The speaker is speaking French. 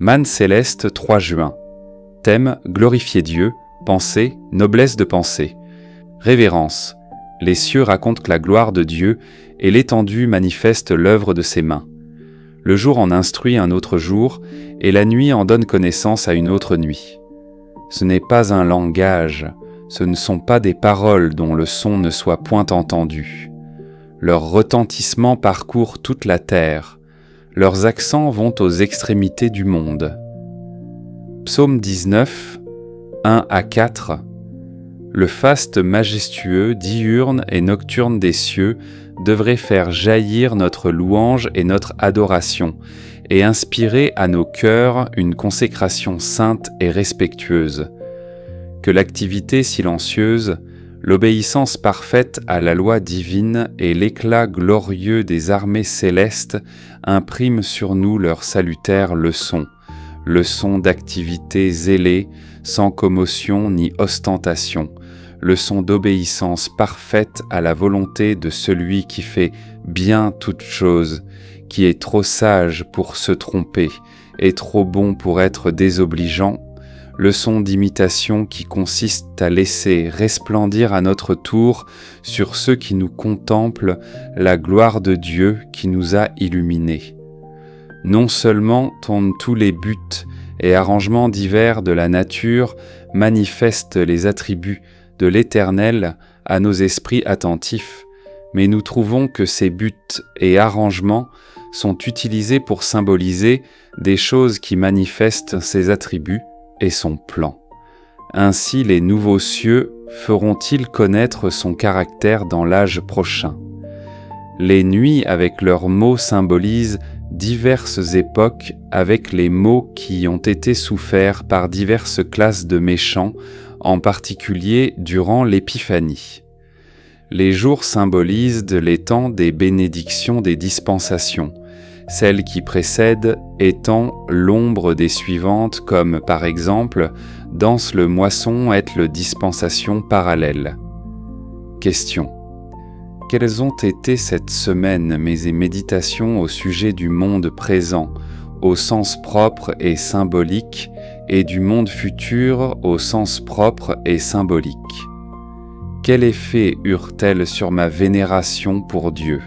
Manne céleste 3 juin. Thème glorifier Dieu, pensée, noblesse de pensée. Révérence. Les cieux racontent la gloire de Dieu et l'étendue manifeste l'œuvre de ses mains. Le jour en instruit un autre jour et la nuit en donne connaissance à une autre nuit. Ce n'est pas un langage, ce ne sont pas des paroles dont le son ne soit point entendu. Leur retentissement parcourt toute la terre, leurs accents vont aux extrémités du monde. Psaume 19, 1 à 4. Le faste majestueux, diurne et nocturne des cieux devrait faire jaillir notre louange et notre adoration, et inspirer à nos cœurs une consécration sainte et respectueuse. Que l'activité silencieuse, l'obéissance parfaite à la loi divine et l'éclat glorieux des armées célestes impriment sur nous leur salutaire leçon d'activité zélée, sans commotion ni ostentation, leçon d'obéissance parfaite à la volonté de celui qui fait bien toutes choses, qui est trop sage pour se tromper et trop bon pour être désobligeant, leçon d'imitation qui consiste à laisser resplendir à notre tour sur ceux qui nous contemplent la gloire de Dieu qui nous a illuminés. Non seulement tous les buts et arrangements divers de la nature manifestent les attributs de l'Éternel à nos esprits attentifs, mais nous trouvons que ces buts et arrangements sont utilisés pour symboliser des choses qui manifestent ses attributs et son plan. Ainsi les nouveaux cieux feront-ils connaître son caractère dans l'âge prochain. Les nuits avec leurs mots symbolisent diverses époques avec les maux qui ont été soufferts par diverses classes de méchants, en particulier durant l'Épiphanie. Les jours symbolisent les temps des bénédictions des dispensations, celle qui précède étant l'ombre des suivantes comme par exemple « Danse le moisson et le dispensation parallèle ». Question. Quelles ont été cette semaine mes méditations au sujet du monde présent, au sens propre et symbolique, et du monde futur au sens propre et symbolique? Quel effet eurent-elles sur ma vénération pour Dieu ?